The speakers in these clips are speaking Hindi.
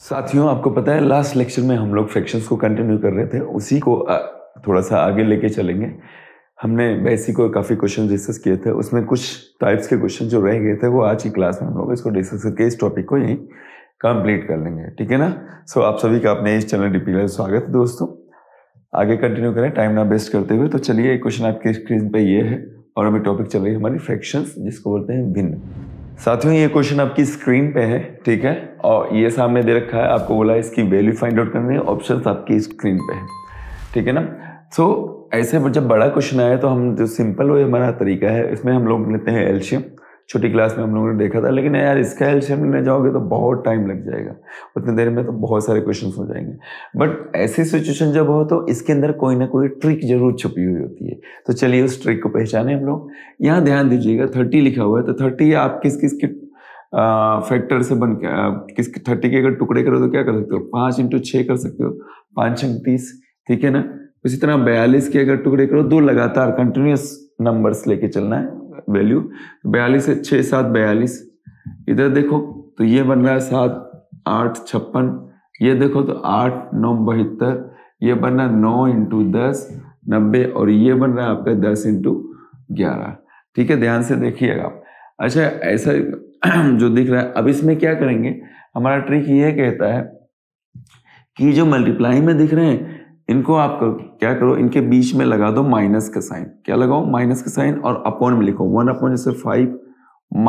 साथियों, आपको पता है लास्ट लेक्चर में हम लोग फ्रैक्शंस को कंटिन्यू कर रहे थे, उसी को थोड़ा सा आगे लेके चलेंगे। हमने बेसिक और काफ़ी क्वेश्चन डिस्कस किए थे, उसमें कुछ टाइप्स के क्वेश्चन जो रह गए थे वो आज की क्लास में हम लोग इसको डिस्कस करके इस टॉपिक को यहीं कंप्लीट कर लेंगे, ठीक है ना। सो आप सभी का अपने इस चैनल डीपी स्वागत है दोस्तों। आगे कंटिन्यू करें टाइम ना वेस्ट करते हुए। तो चलिए, एक क्वेश्चन आपके स्क्रीन पे ये है और अभी टॉपिक चल रही है हमारी फ्रैक्शंस, जिसको बोलते हैं भिन्न। साथियों, ये क्वेश्चन आपकी स्क्रीन पे है, ठीक है, और ये सामने दे रखा है, आपको बोला है इसकी वैल्यू फाइंड आउट करनी है, ऑप्शंस आपकी स्क्रीन पे है, ठीक है ना। सो ऐसे जब बड़ा क्वेश्चन आया तो हम जो सिंपल वो हमारा तरीका है, इसमें हम लोग लेते हैं एलसीएम। छोटी क्लास में हम लोगों ने देखा था, लेकिन यार इसका एलसीएम लेने जाओगे तो बहुत टाइम लग जाएगा, उतनी देर में तो बहुत सारे क्वेश्चंस हो जाएंगे। बट ऐसी सिचुएशन जब हो तो इसके अंदर कोई ना कोई ट्रिक जरूर छुपी हुई होती है। तो चलिए उस ट्रिक को पहचाने हम लोग। यहाँ ध्यान दीजिएगा 30 लिखा हुआ है, तो 30 आप किस किस के फैक्टर से बन के किस 30 के अगर टुकड़े करो तो क्या कर सकते हो, 5 × 6 कर सकते हो, 5 × 30, ठीक है ना। उसी तरह 42 के अगर टुकड़े करो, दो लगातार कंटिन्यूस नंबर्स लेके चलना है वैल्यू। 42 से 6 7 42, इधर देखो तो ये बन रहा है 7 8 56, ये देखो तो 8 9 72, ये बन रहा है 9 × 10 90, और ये बन रहा है आपका 10 × 11, ठीक है। ध्यान से देखिएगा आप। अच्छा, ऐसा जो दिख रहा है, अब इसमें क्या करेंगे, हमारा ट्रिक ये कहता है कि जो मल्टीप्लाई में दिख रहे हैं इनको आप क्या करो, इनके बीच में लगा दो माइनस का साइन। क्या लगाओ? माइनस का साइन, और अपॉन में लिखो 1/, जैसे 5 -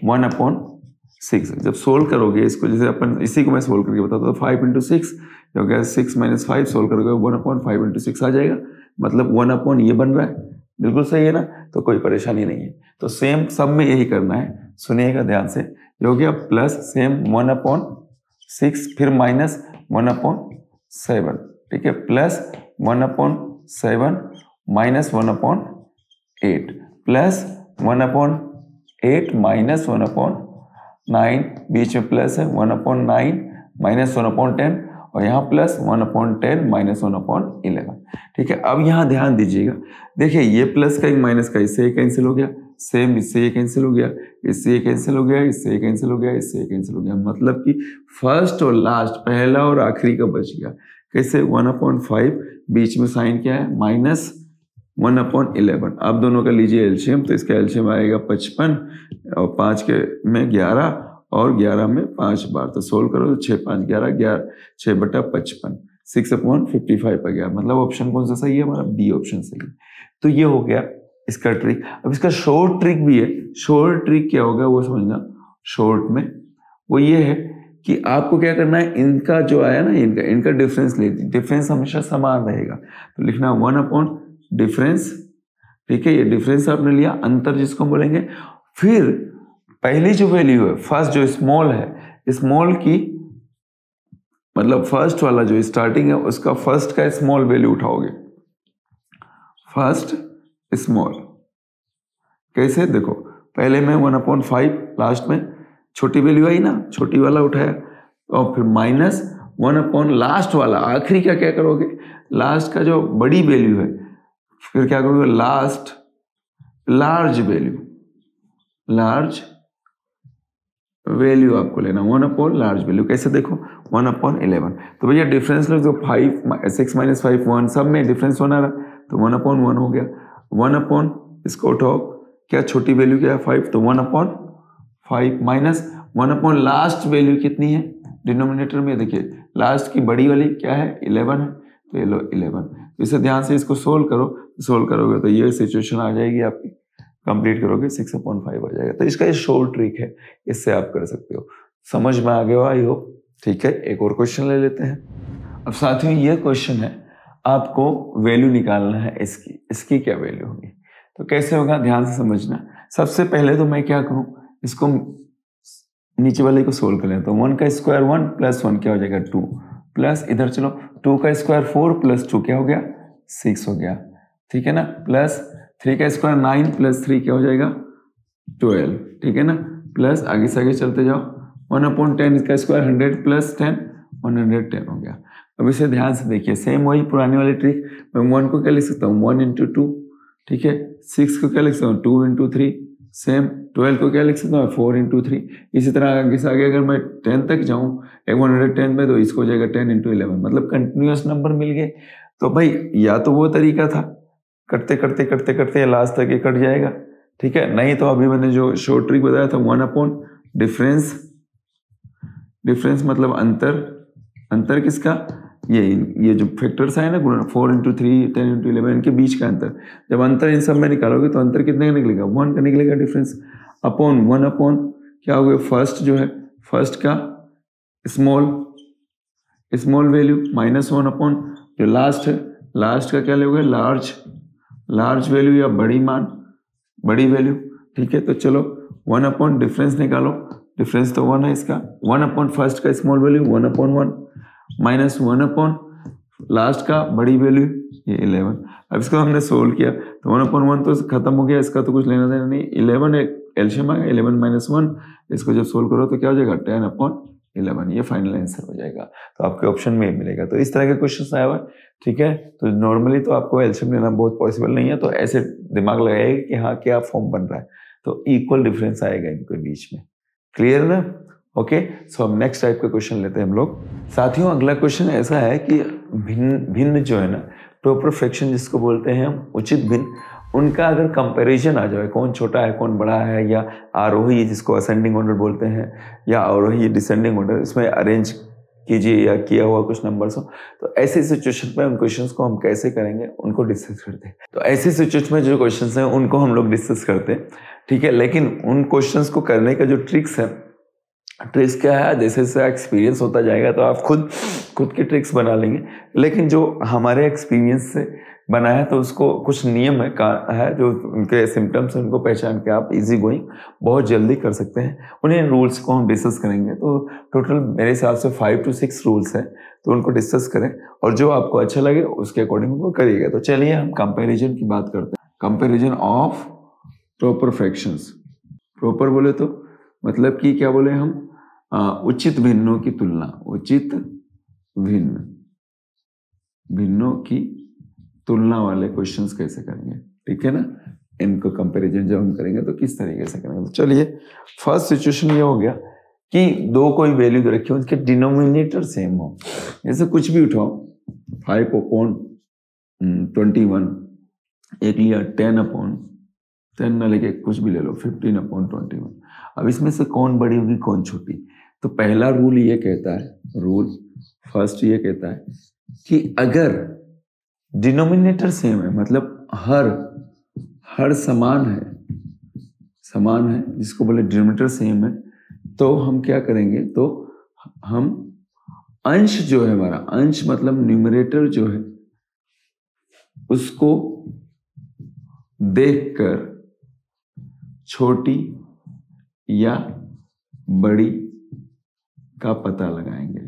1/6। जब सोल्व करोगे इसको, जैसे अपन इसी को मैं सोल्व करके बताता हूँ, 5 × 6 जो क्या 6 - 5 सोल्व करोगे 1/5 × 6 आ जाएगा, मतलब 1/, ये बन रहा है, बिल्कुल सही है ना। तो कोई परेशानी नहीं है। तो सेम सब में यही करना है, सुनिएगा ध्यान से। ये हो गया प्लस सेम 1/6, फिर माइनस 1/7, ठीक है, प्लस 1/7 माइनस 1/8 प्लस 1/8 माइनस 1/9, बीच में प्लस है 1/9 माइनस 1/10, और यहाँ प्लस 1/10 माइनस 1/11, ठीक है। अब यहाँ ध्यान दीजिएगा, देखिए ये प्लस का एक माइनस का इससे ये कैंसिल हो गया, सेम इससे ये कैंसिल हो गया, इससे ये कैंसिल हो गया, इससे ये कैंसिल हो गया, इससे ये कैंसिल हो गया, मतलब कि फर्स्ट और लास्ट, पहला और आखिरी का बच गया। कैसे? 1/5, बीच में साइन क्या है, माइनस 1/11। अब दोनों का लीजिए एलसीएम, तो इसका एलसीएम आएगा 55, और 5 के में 11, और 11 में 5 बार, तो सोल्व करो तो 6 5 11 6/55, 6/55 आ गया। मतलब ऑप्शन कौन सा सही है हमारा? बी ऑप्शन सही है। तो ये हो गया इसका ट्रिक। अब इसका शॉर्ट ट्रिक भी है। शॉर्ट ट्रिक क्या होगा वो समझना। शॉर्ट में वो ये है कि आपको क्या करना है, इनका जो आया ना, इनका डिफरेंस ले, डिफरेंस हमेशा समान रहेगा, तो लिखना 1/डिफरेंस, ठीक है। ये डिफरेंस आपने लिया, अंतर जिसको बोलेंगे। फिर पहली जो वैल्यू है, फर्स्ट जो स्मॉल है, स्मॉल की मतलब फर्स्ट वाला जो स्टार्टिंग है उसका फर्स्ट का स्मॉल वैल्यू उठाओगे, फर्स्ट स्मॉल। कैसे? देखो पहले में 1/5, लास्ट में छोटी वैल्यू आई ना, छोटी वाला उठाया, और फिर माइनस 1/, लास्ट वाला, आखिरी का क्या करोगे, लास्ट का जो बड़ी वैल्यू है, फिर क्या करोगे, last large value, large value आपको लेना 1/, लार्ज वैल्यू। कैसे? देखो 1/11, तो भैया डिफरेंस लो, जो 6 - 5 1, सब में डिफरेंस 1 आ रहा, तो 1/1 हो गया। 1/, इसको उठाओ, क्या छोटी वैल्यू क्या है 5, तो 1/5 माइनस 1/, लास्ट वैल्यू कितनी है डिनोमिनेटर में, देखिए लास्ट की बड़ी वाली क्या है 11 है, तो ये लो 11। तो इसे ध्यान से इसको सोल्व करो, सोल्व करोगे तो ये सिचुएशन आ जाएगी आपकी, कंप्लीट करोगे 6/5 आ जाएगा। तो इसका ये शॉर्ट ट्रिक है, इससे आप कर सकते हो। समझ में आ गया आई होप, ठीक है। एक और क्वेश्चन ले लेते हैं। अब साथियों ये क्वेश्चन है, आपको वैल्यू निकालना है इसकी क्या वैल्यू होगी। तो कैसे होगा, ध्यान से समझना। सबसे पहले तो मैं क्या करूं, इसको नीचे वाले को सोल्व कर लेता हूं। 1 का स्क्वायर 1 प्लस 1 क्या हो जाएगा 2, प्लस इधर चलो 2 का स्क्वायर 4 प्लस 2 क्या हो गया 6 हो गया, ठीक है ना, प्लस 3 का स्क्वायर 9 प्लस 3 क्या हो जाएगा 12, ठीक है ना, प्लस आगे से आगे चलते जाओ 1/10, इसका स्क्वायर 100 प्लस 10 110 हो गया। अब इसे ध्यान से देखिए, सेम वही पुरानी वाली ट्रिक। मैं 1 को क्या लिख सकता हूँ 1 × 2, ठीक है। 6 को क्या लिख सकता हूँ 2 × 3, सेम 12 को क्या लिख सकता हूँ 4 इंटू 3। इसी तरह आगे अगर मैं 10 तक जाऊँ 110 में, तो इसको हो जाएगा 10 इंटू 11, मतलब कंटिन्यूस नंबर मिल गए। तो भाई या तो वो तरीका था, करते करते करते करते लास्ट तक ये कट जाएगा, ठीक है। नहीं तो अभी मैंने जो शॉर्ट ट्रिक बताया था 1 अपॉन डिफरेंस, डिफरेंस मतलब अंतर, अंतर किसका, ये जो फैक्टर्स आए ना गुणा 4 इंटू 3 10 इंटू 11 इनके बीच का अंतर, जब अंतर इन सब में निकालोगे तो अंतर कितने का निकलेगा 1 का निकलेगा डिफरेंस, अपॉन 1 अपॉन क्या हो गया फर्स्ट जो है फर्स्ट का स्मॉल वैल्यू माइनस 1 अपॉन जो लास्ट है, लास्ट का क्या लोगे लार्ज वैल्यू या बड़ी मान, बड़ी वैल्यू, ठीक है। तो चलो 1 अपॉन डिफरेंस निकालो, डिफरेंस तो 1 है इसका, 1 अपॉन फर्स्ट का small value 1 upon 1 minus 1 upon last का बड़ी वैल्यू ये 11। अब इसको हमने सोल्व किया तो 1 अपॉन 1 तो खत्म हो गया, इसका तो कुछ लेना देना नहीं, 11 एक एलसीएम आ गया 11 माइनस 1, इसको जब सोल्व करो तो क्या हो जाएगा 10 अपॉन 11, ये फाइनल आंसर हो जाएगा। तो आपके ऑप्शन में मिलेगा। तो इस तरह के क्वेश्चन आया हुआ है, ठीक है। तो नॉर्मली तो आपको एलसीएम लेना बहुत पॉसिबल नहीं है, तो ऐसे दिमाग लगाइए कि हाँ क्या फॉर्म बन रहा है, तो इक्वल डिफरेंस आएगा इनके बीच में, क्लियर ना। ओके, सो अब नेक्स्ट टाइप का क्वेश्चन लेते हैं हम लोग। साथियों अगला क्वेश्चन ऐसा है कि भिन्न जो है ना, प्रॉपर फ्रैक्शन जिसको बोलते हैं हम, उचित भिन्न, उनका अगर कंपैरिजन आ जाए, कौन छोटा है कौन बड़ा है, या आरोही जिसको असेंडिंग ऑर्डर बोलते हैं, या अवरोही डिसेंडिंग ऑर्डर, इसमें अरेंज कीजिए या किया हुआ कुछ नंबर्स हो, तो ऐसी सिचुएशन में उन क्वेश्चंस को हम कैसे करेंगे उनको डिस्कस करते हैं। तो ऐसी सिचुएशन में जो क्वेश्चंस हैं उनको हम लोग डिस्कस करते हैं, ठीक है। लेकिन उन क्वेश्चंस को करने का जो ट्रिक्स है, ट्रिक्स क्या है, जैसे जैसे एक्सपीरियंस होता जाएगा तो आप खुद की ट्रिक्स बना लेंगे, लेकिन जो हमारे एक्सपीरियंस से बना है तो उसको कुछ नियम है जो उनके सिम्टम्स हैं उनको पहचान के आप इजी गोइंग बहुत जल्दी कर सकते हैं। उन्हीं रूल्स को हम डिस्कस करेंगे। तो टोटल मेरे हिसाब से 5 to 6 रूल्स हैं, तो उनको डिस्कस करें और जो आपको अच्छा लगे उसके अकॉर्डिंग उनको करिएगा। तो चलिए हम कंपेरिजन की बात करते हैं। Comparison of proper fractions. Proper बोले तो मतलब कि क्या बोले हम, उचित भिन्नों की तुलना, उचित भिन्नों की तुलना वाले क्वेश्चंस कैसे करेंगे, ठीक है ना। इनको कंपैरिजन जब हम करेंगे तो किस तरीके से करेंगे। तो चलिए फर्स्ट सिचुएशन ये हो गया कि दो कोई वैल्यू दे रखी हो, उनके डिनोमिनेटर सेम हो। जैसे कुछ भी उठाओ 5 अपॉन 21, एक लिया 10 अपॉन 10 ना लेके कुछ भी ले लो 15 अपॉन 21। अब इसमें से कौन बड़ी होगी कौन छोटी। तो पहला रूल ये कहता है, रूल फर्स्ट ये कहता है कि अगर डिनोमिनेटर सेम है, मतलब हर समान है जिसको बोले डिनोमिनेटर सेम है, तो हम क्या करेंगे, तो हम अंश जो है हमारा, अंश मतलब न्यूमरेटर जो है उसको देखकर छोटी या बड़ी का पता लगाएंगे।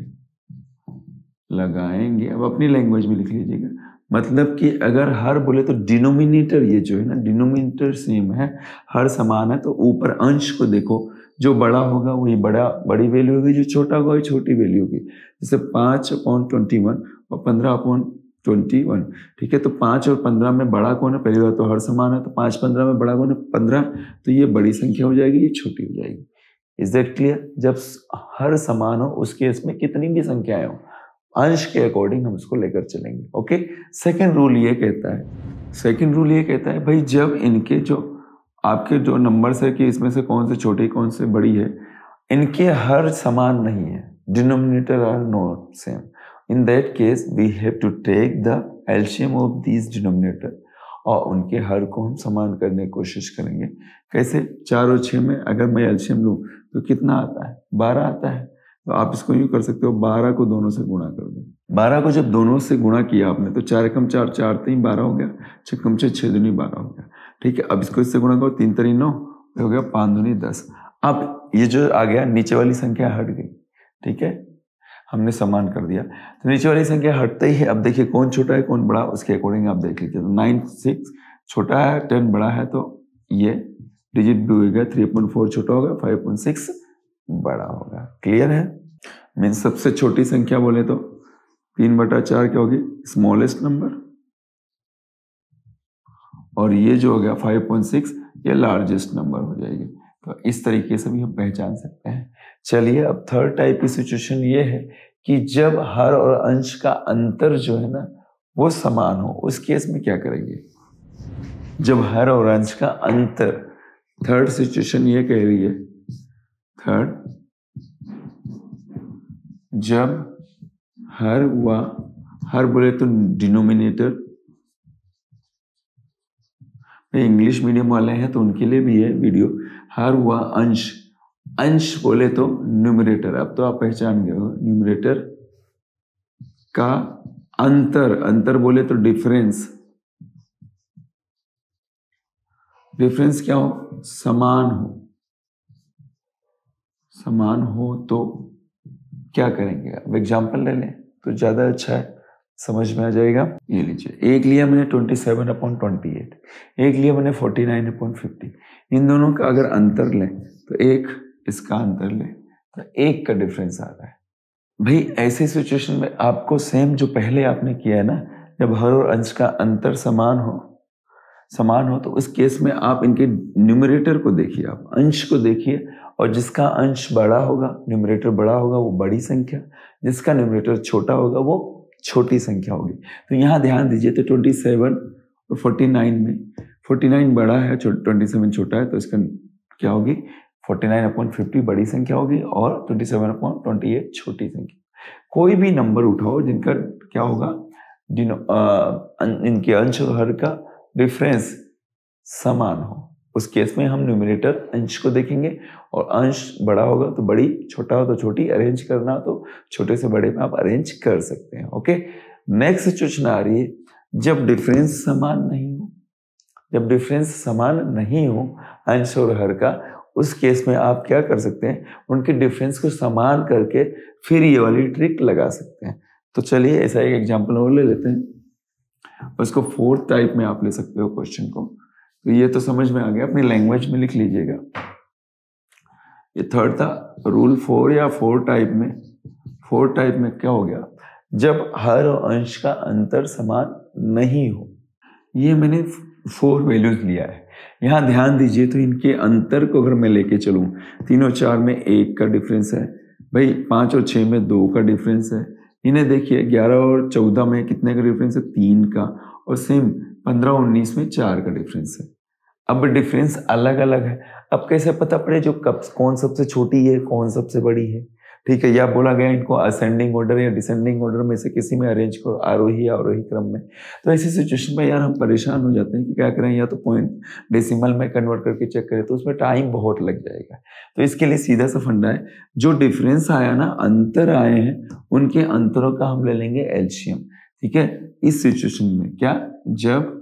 अब अपनी लैंग्वेज में लिख लीजिएगा, मतलब कि अगर हर बोले तो डिनोमिनेटर, ये जो है ना डिनोमिनेटर सेम है, हर समान है, तो ऊपर अंश को देखो, जो बड़ा होगा वही बड़ी वैल्यू होगी, जो छोटा होगा वही छोटी वैल्यू होगी। जैसे 5 अपॉन 21 और 15 अपॉन 21, ठीक है। तो 5 और 15 में बड़ा कौन है, पहली बात तो हर समान है, तो 5 15 में बड़ा कौन है 15, तो ये बड़ी संख्या हो जाएगी, ये छोटी हो जाएगी। Is that clear. जब हर समान हो उस केस में कितनी भी संख्याएं हो, अंश के अकॉर्डिंग हम उसको लेकर चलेंगे। ओके। सेकंड रूल ये कहता है भाई जब इनके जो आपके जो नंबर्स है कि इसमें से कौन से छोटी कौन से बड़ी है, इनके हर समान नहीं है, denominator are not same, in that case we have to take the LCM of these denominator, और उनके हर को हम समान करने की कोशिश करेंगे। कैसे, 4 और 6 में अगर मैं एलसीएम लूँ तो कितना आता है, 12 आता है। तो आप इसको यूँ कर सकते हो, 12 को दोनों से गुणा कर दो। 12 को जब दोनों से गुणा किया आपने तो 4 कम 4 4 3 12 हो गया, 6 कम 6 6 दूनी 12 हो गया, ठीक है। अब इसको इससे गुणा करो, 3 3 9 हो गया, 5 दूनी 10। अब ये जो आ गया नीचे वाली संख्या हट गई, ठीक है, हमने समान कर दिया। तो नीचे वाली संख्या हटते ही है, अब देखिए कौन छोटा है कौन बड़ा, उसके अकॉर्डिंग आप देख लीजिए। तो 9 6 छोटा है, 10 बड़ा है, तो ये डिजिट भी होगा, 3/4 छोटा होगा, 5/6 बड़ा होगा। क्लियर है। मीन्स सबसे छोटी संख्या बोले तो 3/4 क्या होगी, स्मॉलेस्ट नंबर, और ये जो हो गया 5.6 ये लार्जेस्ट नंबर हो जाएगी। तो इस तरीके से भी हम पहचान सकते हैं। चलिए अब थर्ड टाइप की सिचुएशन ये है कि जब हर और अंश का अंतर जो है ना वो समान हो, उस केस में क्या करेंगे? जब हर और अंश का अंतर, थर्ड सिचुएशन ये कह रही है, थर्ड, जब हर बोले तो डिनोमिनेटर, इंग्लिश मीडियम वाले हैं तो उनके लिए भी है वीडियो। हर हुआ अंश, अंश बोले तो न्यूमरेटर, अब तो आप पहचान गए हो, न्यूमरेटर का अंतर, अंतर बोले तो डिफरेंस, डिफरेंस क्या हो? समान हो, समान हो तो क्या करेंगे? अब एग्जाम्पल ले लें तो ज्यादा अच्छा है, समझ में आ जाएगा। ये लीजिए, एक लिया मैंने 27/28, एक लिया मैंने 49/50। इन दोनों का अगर अंतर लें तो एक इसका अंतर लें तो एक का डिफरेंस आ रहा है। भाई ऐसे सिचुएशन में आपको सेम जो पहले आपने किया है ना, जब हर और अंश का अंतर समान हो तो उस केस में आप इनके न्यूमरेटर को देखिए, आप अंश को देखिए, और जिसका अंश बड़ा होगा, न्यूमरेटर बड़ा होगा, वो बड़ी संख्या, जिसका न्यूमरेटर छोटा होगा वो छोटी संख्या होगी। तो यहाँ ध्यान दीजिए, तो 27 और 49 में 49 बड़ा है, 27 छोटा है, तो इसका क्या होगी? 49/50 बड़ी संख्या होगी और 27/28 छोटी संख्या। कोई भी नंबर उठाओ जिनका क्या होगा, इनके अंश और हर का डिफरेंस समान हो, उस केस में हम न्यूमरेटर अंश को देखेंगे, और अंश बड़ा होगा तो बड़ी, छोटा हो तो छोटी, अरेंज करना तो छोटे से बड़े में आप अरेंज कर सकते हैं। ओके, नेक्स्ट सिचुएशन आ रही है, जब डिफरेंस समान नहीं हो, जब डिफरेंस समान नहीं हो अंश और हर का, उस केस में आप क्या कर सकते हैं? उनके डिफरेंस को समान करके फिर ये वाली ट्रिक लगा सकते हैं। तो चलिए ऐसा एक एग्जांपल और ले लेते हैं, उसको फोर्थ टाइप में आप ले सकते हो क्वेश्चन को। तो ये तो समझ में आ गया, अपनी लैंग्वेज में लिख लीजिएगा। ये थर्ड था, रूल 4 या 4 टाइप में, 4 टाइप में क्या हो गया? जब हर और अंश का अंतर समान नहीं हो। ये मैंने 4 वैल्यूज लिया है, यहाँ ध्यान दीजिए। तो इनके अंतर को अगर मैं लेके चलूँ, 3 और 4 में 1 का डिफरेंस है भाई, 5 और 6 में 2 का डिफरेंस है। इन्हें देखिए 11 और 14 में कितने का डिफरेंस है? 3 का। और सेम 15 और 19 में 4 का डिफरेंस है। अब डिफरेंस अलग अलग है, अब कैसे पता पड़े जो कौन सबसे छोटी है, कौन सबसे बड़ी है? ठीक है, या बोला गया इनको असेंडिंग ऑर्डर या डिसेंडिंग ऑर्डर में से किसी में अरेंज करो, आरोही या अवरोही क्रम में। तो ऐसी सिचुएशन में यार हम परेशान हो जाते हैं कि क्या करें, या तो पॉइंट डेसिमल में कन्वर्ट करके चेक करें, तो उसमें टाइम बहुत लग जाएगा। तो इसके लिए सीधा सा फंडा है, जो डिफरेंस आया ना, अंतर आए हैं, उनके अंतरों का हम ले लेंगे एलसीएम। ठीक है, इस सिचुएशन में क्या, जब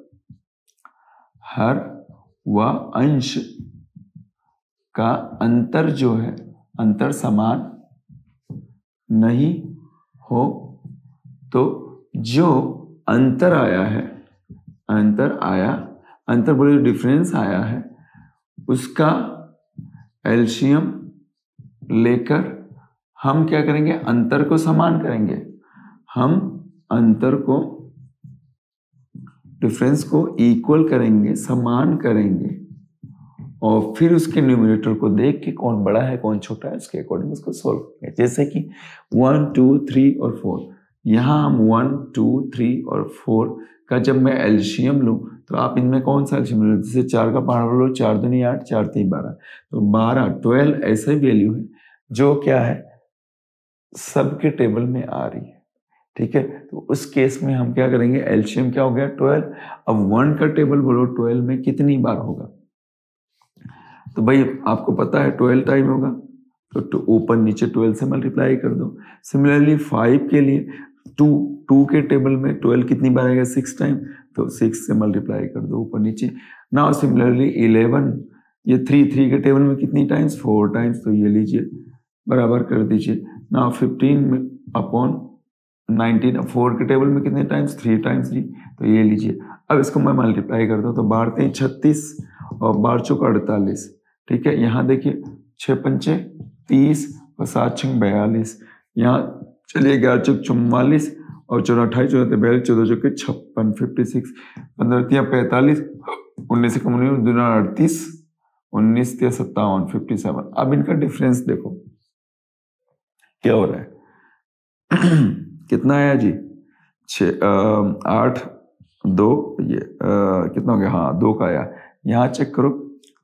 हर व अंश का अंतर जो है, अंतर समान नहीं हो, तो जो अंतर आया है, अंतर बोले डिफरेंस आया है, उसका एलसीएम लेकर हम क्या करेंगे? अंतर को समान करेंगे। हम अंतर को, डिफरेंस को इक्वल करेंगे, समान करेंगे, और फिर उसके न्यूमरेटर को देख के कौन बड़ा है कौन छोटा है, उसके अकॉर्डिंग उसको सोल्व करेंगे। जैसे कि 1, 2, 3 और 4, यहाँ हम 1, 2, 3 और 4 का जब मैं एलसीएम लूँ तो आप इनमें कौन सा एलसीएम लो? जैसे 4 का पावर लो, 4 दूनी 8, 4 3 12, तो 12, 12 ऐसा ही वैल्यू है जो क्या है, सबके टेबल में आ रही है। ठीक है, तो उस केस में हम क्या करेंगे? एलसीएम क्या हो गया? 12। अब 1 का टेबल बोलो 12 में कितनी बार होगा? तो भाई आपको पता है 12 टाइम होगा, तो ऊपर नीचे 12 से मल्टीप्लाई कर दो। सिमिलरली 5 के लिए 2 के टेबल में 12 कितनी बार आएगा? 6 टाइम, तो 6 से मल्टीप्लाई कर दो ऊपर नीचे। नाउ सिमिलरली 11, ये 3 के टेबल में कितनी टाइम्स? 4 टाइम्स, तो ये लीजिए बराबर कर दीजिए। नाउ 15 में अपॉन 19, 4 के टेबल में कितने टाइम्स? 3 टाइम्स जी, तो ये लीजिए। अब इसको मैं मल्टीप्लाई कर दूँ तो 12 3 36 और 12 चौक 48। ठीक है, यहाँ देखिए 6 पंचे 30 और 7 छंग 42, यहाँ चलिए 11 चौक 44 और 4 28 42, 14 चौके 56, 56, 15 45, 19 से कम नहीं, 38, 19 या 57, 57। अब इनका डिफरेंस देखो क्या हो रहा है। कितना आया जी? 8, 2, ये कितना हो गया? हाँ 2 का आया। यहाँ चेक करो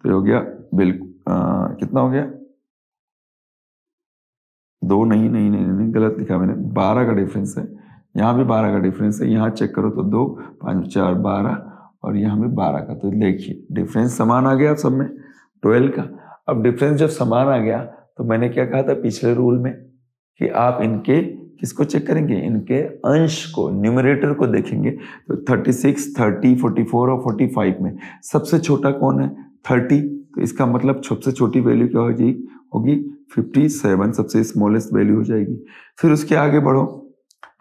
तो हो गया बिल्कुल कितना हो गया? 2 नहीं गलत लिखा मैंने, 12 का डिफरेंस है। यहाँ भी 12 का डिफरेंस है। यहाँ चेक करो तो 2, 5, 4, 12 और यहाँ भी 12 का। तो देखिए डिफरेंस समान आ गया सब में 12 का। अब डिफरेंस जब समान आ गया तो मैंने क्या कहा था पिछले रूल में कि आप इनके किसको चेक करेंगे? इनके अंश को, न्यूमरेटर को देखेंगे। तो 36, 30, 44 और 45 में सबसे छोटा कौन है? 30। तो इसका मतलब सबसे छोटी वैल्यू क्या होगी? 57 सबसे स्मॉलेस्ट वैल्यू हो जाएगी। फिर उसके आगे बढ़ो,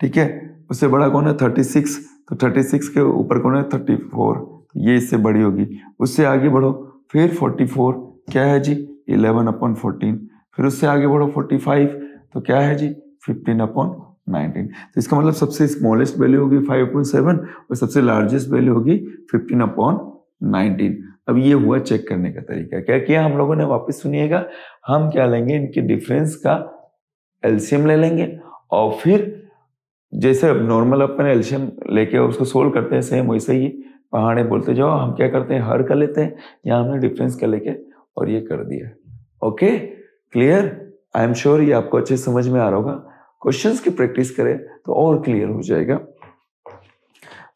ठीक है। उससे बड़ा कौन है? 36। तो 36 के ऊपर कौन है? 34। ये इससे बड़ी होगी। उससे आगे बढ़ो, फिर 44 क्या है जी? 11/14। फिर उससे आगे बढ़ो 45 तो क्या है जी? 15/19। तो इसका मतलब सबसे स्मॉलेस्ट वैल्यू होगी 5.7 और सबसे लार्जेस्ट वैल्यू होगी 15/19। अब ये हुआ चेक करने का तरीका। क्या किया हम लोगों ने? वापस सुनिएगा, हम क्या लेंगे? इनके डिफरेंस का एलसीएम ले लेंगे और फिर जैसे नॉर्मल अपन एलसीएम लेके उसको सोल्व करते हैं सेम वैसे ही पहाड़े बोलते जाओ। हम क्या करते हैं? हर कर लेते हैं। यहाँ हमने डिफरेंस का लेके और ये कर दिया। Okay clear? I am sure ये आपको अच्छे समझ में आ रहा होगा। क्वेश्चंस की प्रैक्टिस करें तो और क्लियर हो जाएगा।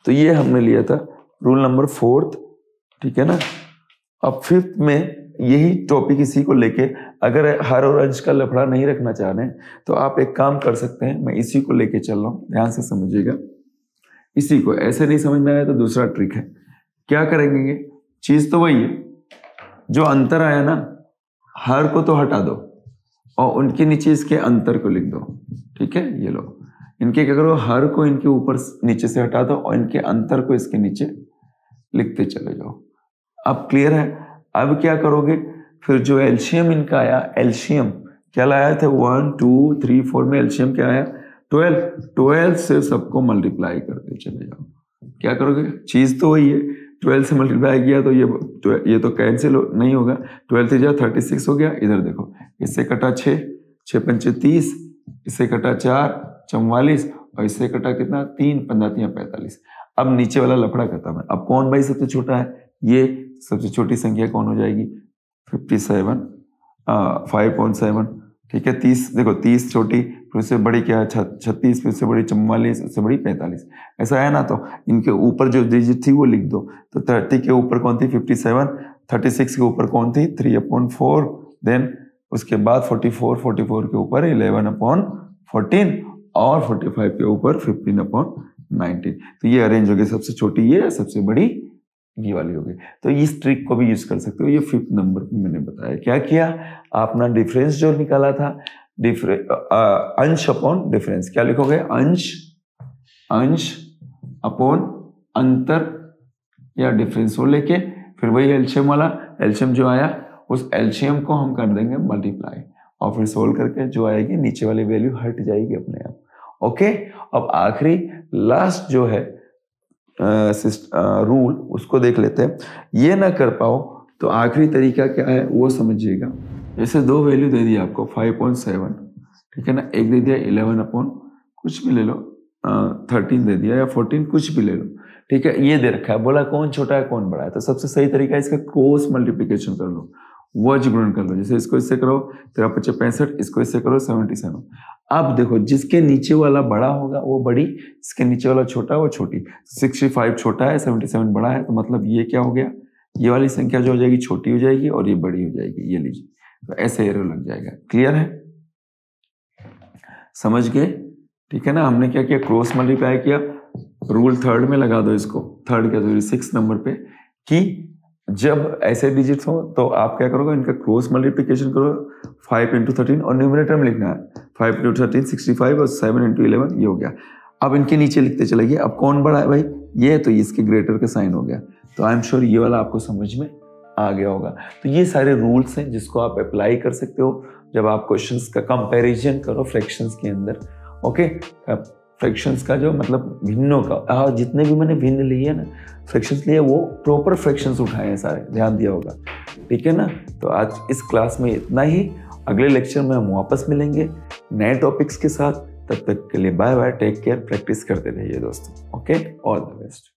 तो ये हमने लिया था रूल नंबर 4, ठीक है ना। अब 5th में यही टॉपिक इसी को लेके, अगर हर और अंश का लफड़ा नहीं रखना चाह रहे हैं तो आप एक काम कर सकते हैं। मैं इसी को लेके चल रहा हूँ, ध्यान से समझिएगा। इसी को ऐसे नहीं समझ में आया तो दूसरा ट्रिक है। क्या करेंगे? चीज तो वही है, जो अंतर आया ना, हर को तो हटा दो और उनके नीचे इसके अंतर को लिख दो, ठीक है। ये लो, इनके क्या करो? हर को इनके ऊपर नीचे से हटा दो और इनके अंतर को इसके नीचे लिखते चले जाओ। अब क्लियर है? अब क्या करोगे? फिर जो एलसीएम इनका आया, एलसीएम क्या लाया था? 1, 2, 3, 4 में एलसीएम क्या आया? 12 से सबको मल्टीप्लाई करते चले जाओ। क्या करोगे? चीज तो वही है, 12 से मल्टीप्लाई किया तो ये तो कैंसिल नहीं होगा। 12 से 36 हो गया। इधर देखो, इससे कटा 6, 6 पंचे 30, इससे कटा 4, 44 और इससे कटा कितना? 3, 15, 3, 45। अब नीचे वाला लफड़ा खत्म है। अब कौन भाई सबसे छोटा है? ये सबसे छोटी संख्या कौन हो जाएगी? 57, 5.7, ठीक है। 30 देखो, 30 छोटी, फिर उससे बड़ी क्या है? 36, फिर उससे बड़ी 44, उससे बड़ी 45। ऐसा है ना। तो इनके ऊपर जो डिजिट थी वो लिख दो। तो 30 के ऊपर कौन थी? 57। 36 के ऊपर कौन थी? 3/4। देन उसके बाद 44 के ऊपर 11/14 और 45 के ऊपर 15/19। तो ये अरेंज हो गया, सबसे छोटी ये, सबसे बड़ी ये वाली होगी। तो इस ट्रिक को भी यूज कर सकते हो। ये 5th नंबर पे मैंने बताया। क्या किया? आपने डिफरेंस जो निकाला था, अंश अपॉन डिफरेंस, क्या लिखोगे? अंश अपॉन अंतर या डिफरेंस वो लेके फिर वही एलसीएम वाला, एलसीएम जो आया उस एलसीएम को हम कर देंगे मल्टीप्लाई और फिर सोल्व करके जो आएगी नीचे वाली वैल्यू हट जाएगी अपने आप। ओके। अब आखिरी लास्ट जो है रूल, उसको देख लेते हैं। ये ना कर पाओ तो आखिरी तरीका क्या है वो समझिएगा। जैसे 2 वैल्यू दे दी आपको 5.7, ठीक है ना। एक दे दिया 11 अपॉन कुछ भी ले लो, 13 दे दिया या 14 कुछ भी ले लो, ठीक है। ये दे रखा है, बोला कौन छोटा है कौन बड़ा है। तो सबसे सही तरीका है इसका क्रॉस मल्टीप्लिकेशन कर लो, वज गुणन कर लो। जैसे इसको इससे करो 13×5 65, इसको इससे करो 77। अब देखो, जिसके नीचे वाला बड़ा होगा वो बड़ी, जिसके नीचे वाला छोटा वो छोटी। 65 छोटा है, 77 बड़ा है, तो मतलब ये क्या हो गया? ये वाली संख्या जो हो जाएगी छोटी हो जाएगी और ये बड़ी हो जाएगी। ये लीजिए, तो ऐसे एरो लग जाएगा। क्लियर है? समझ गए? ठीक है ना। हमने क्या किया? क्रॉस मल्टीप्लाई किया। रूल 3rd में लगा दो इसको, 3rd क्या 6 नंबर पे, कि जब ऐसे डिजिट्स हो तो आप क्या करोगे? इनका क्रॉस मल्टीप्लिकेशन करो 5 × 13 और न्यूमरेटर में लिखना है 5 × 13 65 और 7 × 11 ये हो गया। अब इनके नीचे लिखते चले गए। अब कौन बड़ा है भाई? ये, तो इसके ग्रेटर का साइन हो गया। तो आई एम श्योर ये वाला आपको समझ में आ गया होगा। तो ये सारे रूल्स हैं जिसको आप अप्लाई कर सकते हो जब आप क्वेश्चंस का कंपैरिजन करो फ्रैक्शंस के अंदर। ओके, फ्रैक्शंस का जो मतलब भिन्नों का, जितने भी मैंने भिन्न लिए ना फ्रैक्शंस लिए, वो प्रॉपर फ्रैक्शंस उठाए हैं सारे, ध्यान दिया होगा, ठीक है ना। तो आज इस क्लास में इतना ही, अगले लेक्चर में हम वापस मिलेंगे नए टॉपिक्स के साथ। तब तक के लिए bye bye, take care, practice करते रहिए दोस्तों। Okay, all the best.